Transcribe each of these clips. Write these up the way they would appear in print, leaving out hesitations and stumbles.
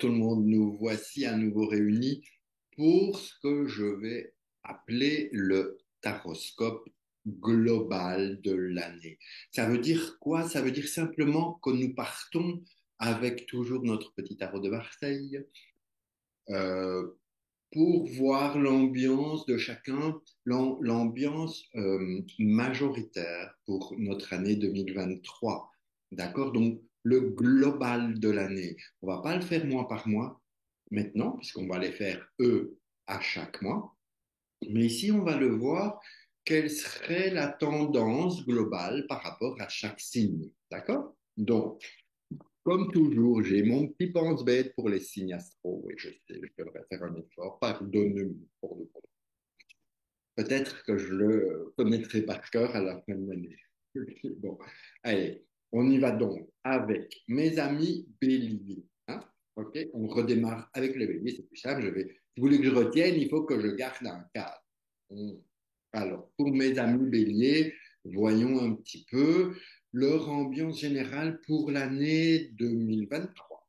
tout le monde, nous voici à nouveau réunis pour ce que je vais appeler le taroscope global de l'année. Ça veut dire quoi? Ça veut dire simplement que nous partons avec toujours notre petit tarot de Marseille euh, pour voir l'ambiance de chacun, l'ambiance majoritaire pour notre année 2023. D'accord? Donc, le global de l'année. On va pas le faire mois par mois maintenant, puisqu'on va les faire eux à chaque mois. Mais ici, on va le voir, quelle serait la tendance globale par rapport à chaque signe. D'accord? Donc, comme toujours, j'ai mon petit pense-bête pour les signes astro. Oui, je sais, je devrais faire un effort. Pardonnez-moi pour le coup. Peut-être que je le connaîtrai par cœur à la fin de l'année. Bon, allez, on y va donc avec mes amis béliers. Hein. OK, on redémarre avec les béliers, c'est plus simple. Si vous voulez que je retienne, il faut que je garde un cadre. On- Alors, pour mes amis béliers, voyons un petit peu leur ambiance générale pour l'année 2023.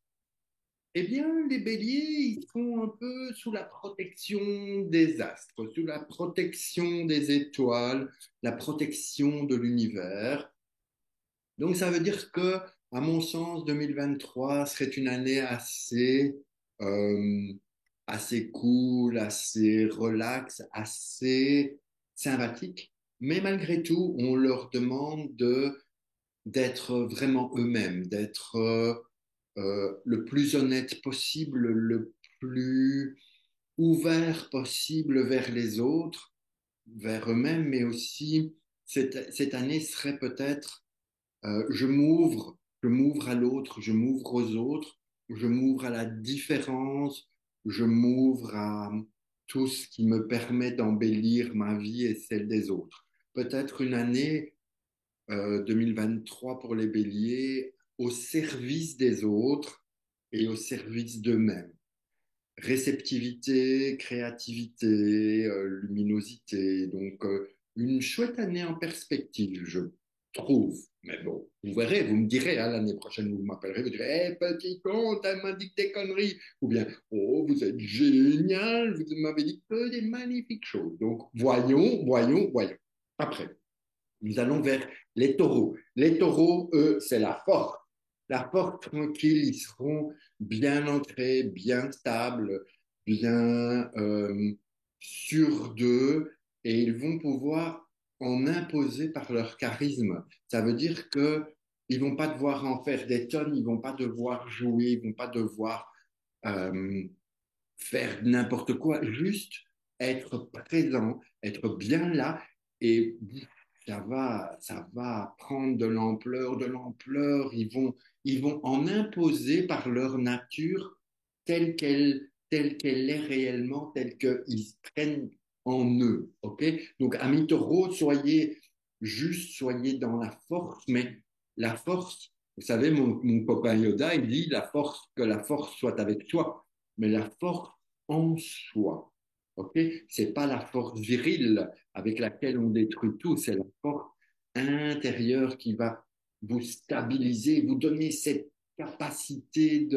Eh bien, les béliers, ils sont un peu sous la protection des astres, sous la protection des étoiles, la protection de l'univers. Donc, ça veut dire que, à mon sens, 2023 serait une année euh, assez cool, assez relax, assez sympathique. Mais malgré tout, on leur demande d'être vraiment eux-mêmes, d'être le plus honnête possible, le plus ouvert possible vers les autres, vers eux-mêmes, mais aussi cette année serait peut-être je m'ouvre à l'autre, je m'ouvre aux autres, je m'ouvre à la différence, je m'ouvre à tout ce qui me permet d'embellir ma vie et celle des autres. Peut-être une année 2023 pour les béliers au service des autres et au service d'eux-mêmes. Réceptivité, créativité, luminosité. Donc, une chouette année en perspective, je trouve. Mais bon, vous verrez, vous me direz, hein, l'année prochaine, vous m'appellerez, vous direz, hé, petit con, t'as m'a dit que des conneries. Ou bien, oh, vous êtes génial, vous m'avez dit que des magnifiques choses. Donc, voyons. Après. Nous allons vers les taureaux. Les taureaux, eux, c'est la force. La force tranquille, ils seront bien ancrés, bien stables, bien sûrs d'eux, et ils vont pouvoir en imposer par leur charisme. Ça veut dire que ils vont pas devoir en faire des tonnes, ils vont pas devoir jouer, ils vont pas devoir euh, faire n'importe quoi, juste être présent, être bien là, et ça va prendre de l'ampleur. Ils vont en imposer par leur nature telle qu'elle est réellement, telle qu'ils prennent en eux. Ok? Donc, amis taureaux, soyez dans la force, mais la force, vous savez, mon copain Yoda, il dit que la force soit avec toi, mais la force en soi. Ok? C'est pas la force virile avec laquelle on détruit tout, c'est la force intérieure qui va vous stabiliser, vous donner cette capacité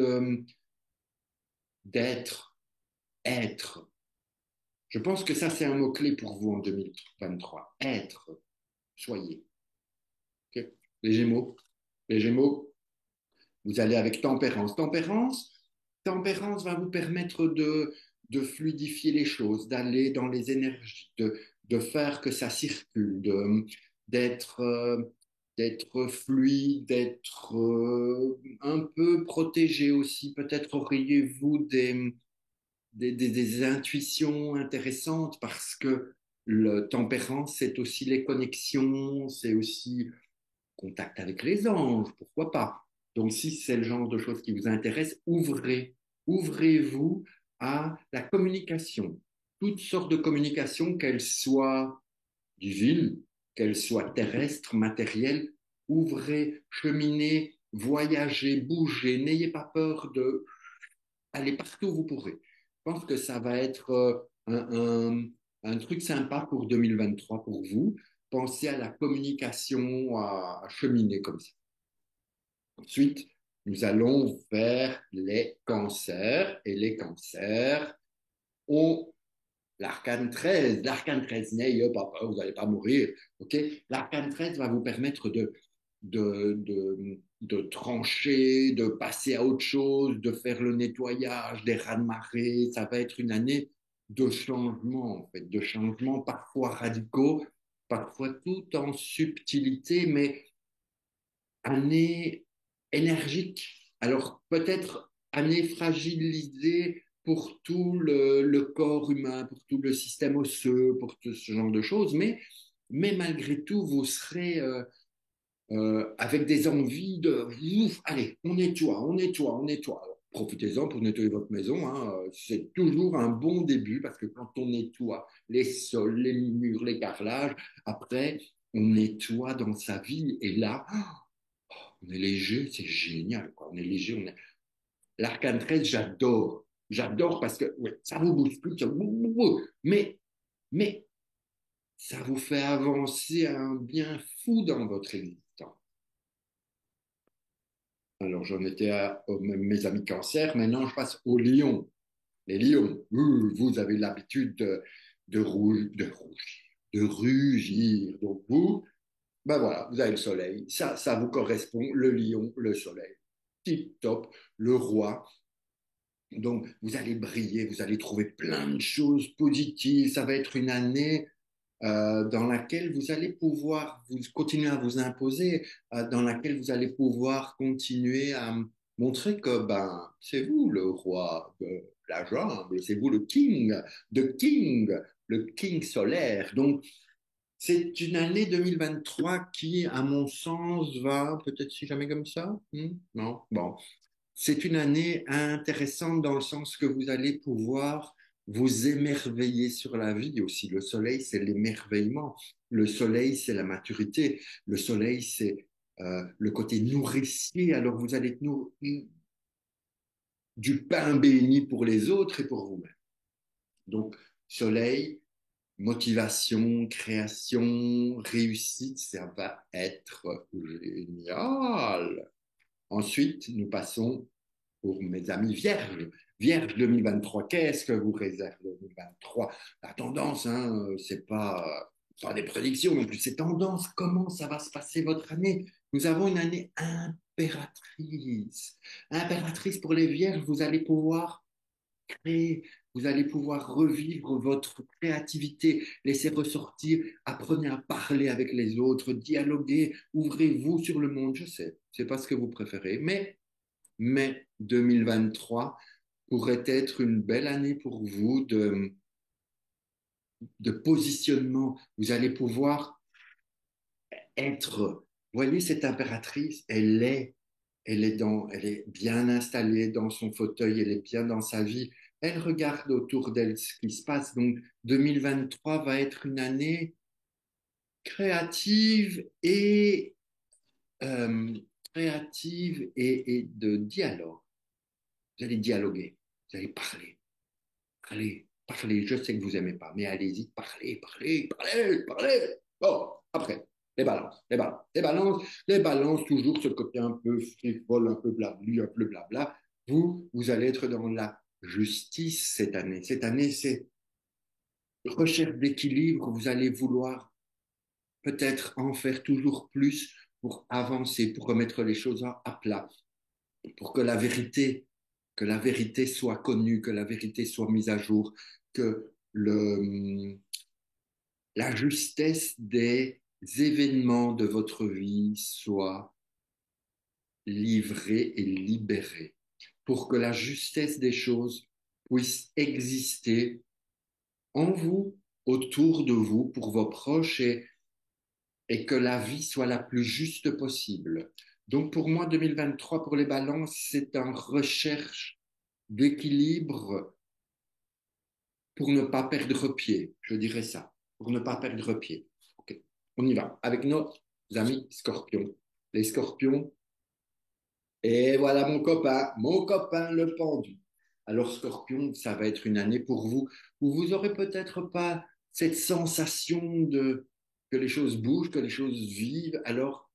d'être, être. Je pense que ça, c'est un mot-clé pour vous en 2023. Être, soyez. Ok. Les Gémeaux, les Gémeaux, vous allez avec tempérance. Tempérance va vous permettre de fluidifier les choses, d'aller dans les énergies, de faire que ça circule, d'être, d'être fluide, d'être un peu protégé aussi. Peut-être auriez-vous des intuitions intéressantes parce que le tempérance, c'est aussi les connexions, c'est aussi contact avec les anges, pourquoi pas. Donc, si c'est le genre de choses qui vous intéresse, ouvrez-vous à la communication, toutes sortes de communication, qu'elles soient divines, qu'elles soient terrestres, matérielles. Ouvrez, cheminez, voyagez, bougez, n'ayez pas peur de aller partout où vous pourrez. Je pense que ça va être un truc sympa pour 2023 pour vous. Pensez à la communication, à cheminer comme ça. Ensuite, Nous allons vers les cancers et les cancers ont l'arcane 13. L'arcane 13, n'ayez pas peur, vous n'allez pas mourir. Okay, l'arcane 13 va vous permettre de trancher, de passer à autre chose, de faire le nettoyage des raz-de-marée. Ça va être une année de changement, en fait, de changements parfois radicaux, parfois tout en subtilité, mais année énergique. Alors peut-être année fragilisée pour tout le corps humain, pour tout le système osseux, pour tout ce genre de choses, mais malgré tout, vous serez avec des envies de, ouf, allez, on nettoie, on nettoie, on nettoie. Alors, profitez-en pour nettoyer votre maison, hein. C'est toujours un bon début parce que quand on nettoie les sols, les murs, les carrelages, après, on nettoie dans sa vie et là, on est léger, c'est génial, quoi. On est léger, on est... L'arcane 13, j'adore. J'adore parce que ouais, ça vous bouscule, mais ça vous fait avancer un bien fou dans votre existence. Alors, j'en étais à mes amis cancer, maintenant je passe aux lions. Les lions, vous avez l'habitude de rugir. Donc, vous, ben voilà, vous avez le soleil. Ça vous correspond, le lion, le soleil. Tip top, le roi. Donc, vous allez briller, vous allez trouver plein de choses positives. Ça va être une année dans laquelle vous allez pouvoir vous continuer à vous imposer, dans laquelle vous allez pouvoir continuer à montrer que ben, c'est vous le roi de la jungle, c'est vous le king solaire. Donc, c'est une année 2023 qui, à mon sens, va peut-être si jamais comme ça. Non, bon, c'est une année intéressante dans le sens que vous allez pouvoir vous émerveiller sur la vie aussi. Le soleil, c'est l'émerveillement. Le soleil, c'est la maturité. Le soleil, c'est le côté nourricier. Alors vous allez être du pain béni pour les autres et pour vous-même. Donc, soleil, motivation, création, réussite, ça va être génial. Ensuite, nous passons pour mes amis vierges. Vierge 2023, qu'est-ce que vous réserve 2023? La tendance, hein, c'est pas des prédictions non plus, c'est tendance. Comment ça va se passer votre année? Nous avons une année impératrice. Impératrice pour les vierges, vous allez pouvoir créer, vous allez pouvoir revivre votre créativité, laisser ressortir, apprenez à parler avec les autres, dialoguer, ouvrez-vous sur le monde. Je sais, c'est pas ce que vous préférez, mais 2023 pourrait être une belle année pour vous de positionnement. Vous allez pouvoir être, voyez cette impératrice, elle est bien installée dans son fauteuil, elle est bien dans sa vie. Elle regarde autour d'elle ce qui se passe. Donc 2023 va être une année créative euh, et de dialogue. Vous allez dialoguer, vous allez parler. Allez, parlez. Je sais que vous aimez pas, mais allez-y, parlez, parlez, parlez, parlez. Bon, après, les balances, toujours ce côté un peu frivole, un peu blablu, un peu blabla. Vous allez être dans la justice cette année. Cette année, c'est recherche d'équilibre. Vous allez vouloir peut-être en faire toujours plus pour avancer, pour remettre les choses à plat, pour que la vérité soit connue, que la vérité soit mise à jour, que la justesse des événements de votre vie soit livrée et libérée, pour que la justesse des choses puisse exister en vous, autour de vous, pour vos proches et que la vie soit la plus juste possible. Donc pour moi, 2023, pour les balances, c'est une recherche d'équilibre pour ne pas perdre pied, je dirais ça, pour ne pas perdre pied. Ok, on y va avec nos amis scorpions. Les scorpions, et voilà mon copain le pendu. Alors scorpion, ça va être une année pour vous où vous aurez peut-être pas cette sensation de que les choses bougent, que les choses vivent. Alors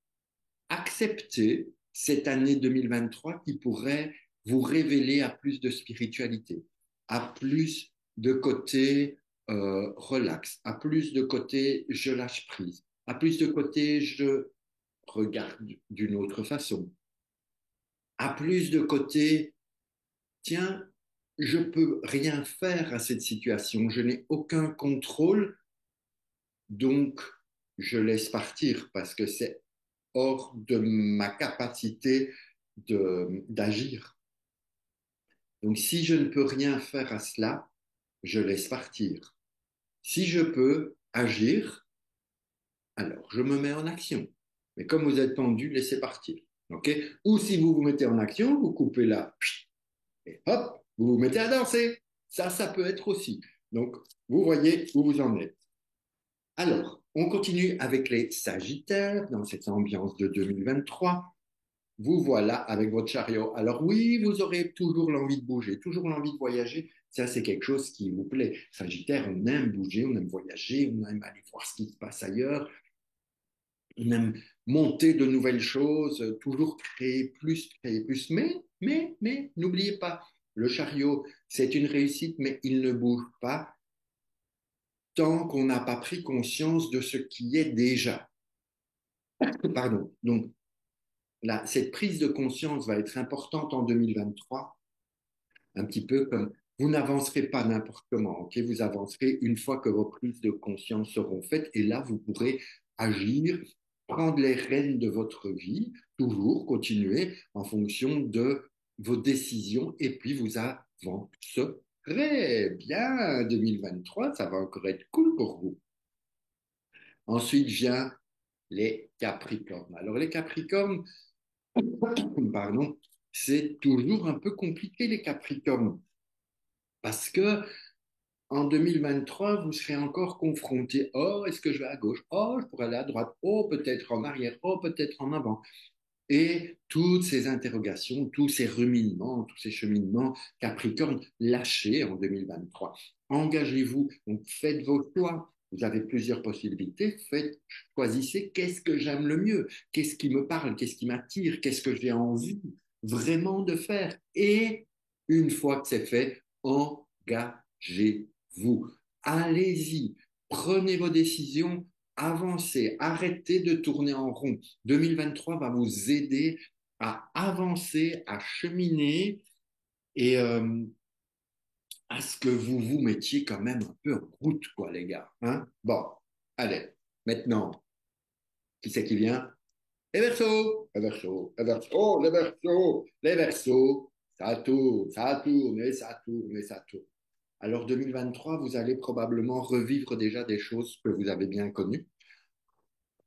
acceptez, cette année 2023 qui pourrait vous révéler à plus de spiritualité, à plus de côté relax, à plus de côté je lâche prise, à plus de côté je regarde d'une autre façon, à plus de côté tiens, je peux rien faire à cette situation, je n'ai aucun contrôle, donc je laisse partir parce que c'est hors de ma capacité d'agir. Donc si je ne peux rien faire à cela, je laisse partir. Si je peux agir, alors je me mets en action. Mais comme vous êtes tendu, laissez partir. Okay. Ou si vous vous mettez en action, vous coupez là, et hop, vous vous mettez à danser. Ça peut être aussi. Donc, vous voyez où vous en êtes. Alors, on continue avec les Sagittaires dans cette ambiance de 2023. Vous voilà avec votre chariot. Alors oui, vous aurez toujours l'envie de bouger, toujours l'envie de voyager. Ça, c'est quelque chose qui vous plaît. Sagittaire, on aime bouger, on aime voyager, on aime aller voir ce qui se passe ailleurs, on aime monter de nouvelles choses, toujours créer plus, créer plus. Mais, n'oubliez pas, le chariot, c'est une réussite, mais il ne bouge pas tant qu'on n'a pas pris conscience de ce qui est déjà. Pardon. Donc, là, cette prise de conscience va être importante en 2023, un petit peu comme vous n'avancerez pas n'importe comment, ok? Vous avancerez une fois que vos prises de conscience seront faites et là, vous pourrez agir, prendre les rênes de votre vie, toujours continuer en fonction de vos décisions et puis vous avancerez. Bien, 2023, ça va encore être cool pour vous. Ensuite vient les Capricornes. Alors les Capricornes, pardon, c'est toujours un peu compliqué les Capricornes parce que en 2023, vous serez encore confronté. Oh, est-ce que je vais à gauche? Oh, je pourrais aller à droite. Oh, peut-être en arrière. Oh, peut-être en avant. Et toutes ces interrogations, tous ces ruminements, tous ces cheminements, Capricorne, lâchez en 2023. Engagez-vous, donc faites vos choix. Vous avez plusieurs possibilités. Choisissez qu'est-ce que j'aime le mieux, qu'est-ce qui me parle, qu'est-ce qui m'attire, qu'est-ce que j'ai envie vraiment de faire. Et une fois que c'est fait, engagez-vous. Allez-y, prenez vos décisions, avancez, arrêtez de tourner en rond. 2023 va vous aider à avancer, à cheminer et à ce que vous vous mettiez quand même un peu en route, quoi, les gars. Hein, bon, allez, maintenant, qui c'est qui vient? Les Verseaux, les Verseaux, les Verseaux, oh, les Verseaux, les Verseaux, ça tourne, et ça tourne, et ça tourne. Alors 2023, vous allez probablement revivre déjà des choses que vous avez bien connues.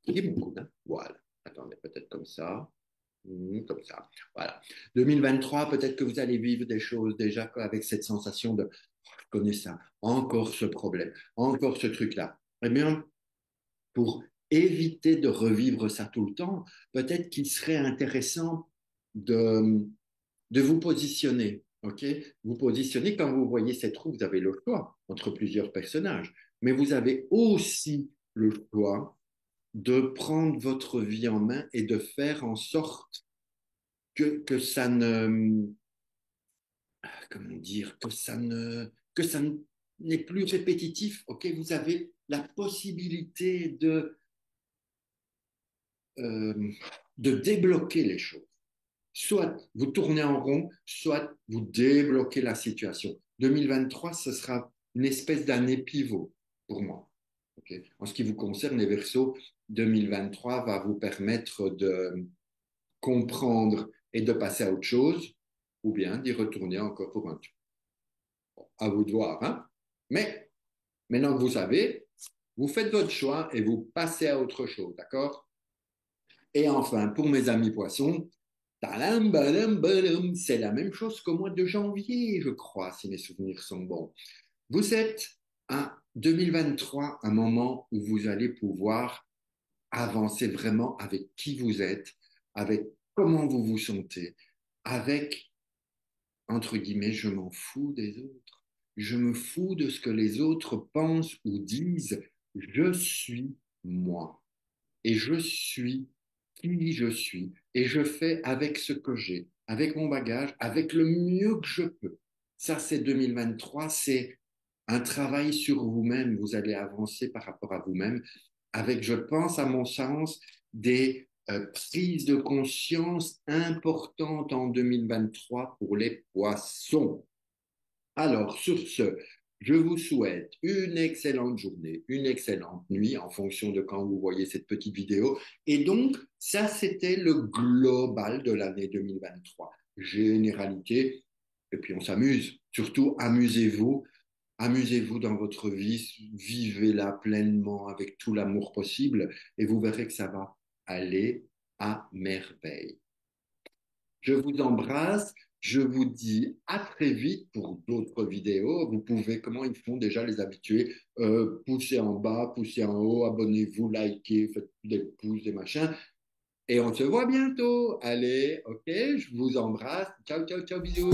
Qui est mon coude, hein. Voilà. Attendez, peut-être comme ça. Comme ça. Voilà. 2023, peut-être que vous allez vivre des choses déjà avec cette sensation de je connais ça, encore ce problème, encore ce truc-là. Eh bien, pour éviter de revivre ça tout le temps, peut-être qu'il serait intéressant de, de vous positionner. Ok, vous positionnez quand vous voyez cette roue, vous avez le choix entre plusieurs personnages, mais vous avez aussi le choix de prendre votre vie en main et de faire en sorte que ça ne, comment dire, que ça n'est plus répétitif. Ok, vous avez la possibilité euh, de débloquer les choses. Soit vous tournez en rond, soit vous débloquez la situation. 2023, ce sera une espèce d'année pivot pour moi. Okay. En ce qui vous concerne, les Verseaux, 2023 va vous permettre de comprendre et de passer à autre chose, ou bien d'y retourner encore pour un tour. À vous de voir. Hein? Mais maintenant que vous savez, vous faites votre choix et vous passez à autre chose, d'accord? Et enfin, pour mes amis poissons, c'est la même chose qu'au mois de janvier, je crois, si mes souvenirs sont bons. Vous êtes à 2023, un moment où vous allez pouvoir avancer vraiment avec qui vous êtes, avec comment vous vous sentez, avec, entre guillemets, je m'en fous des autres. Je me fous de ce que les autres pensent ou disent. Je suis moi. Et je suis qui je suis et je fais avec ce que j'ai, avec mon bagage, avec le mieux que je peux. Ça, c'est 2023, c'est un travail sur vous-même. Vous allez avancer par rapport à vous-même avec, je pense, à mon sens, des prises de conscience importantes en 2023 pour les poissons. Alors, sur ce, je vous souhaite une excellente journée, une excellente nuit en fonction de quand vous voyez cette petite vidéo. Et donc, ça, c'était le global de l'année 2023. Généralité, et puis on s'amuse. Surtout, amusez-vous. Amusez-vous dans votre vie, vivez-la pleinement avec tout l'amour possible et vous verrez que ça va aller à merveille. Je vous embrasse. Je vous dis à très vite pour d'autres vidéos. Vous pouvez, comment ils font déjà les habitués, pousser en bas, pousser en haut, abonnez-vous, likez, faites des pouces, des machins. Et on se voit bientôt. Allez, ok, je vous embrasse. Ciao, ciao, ciao, bisous.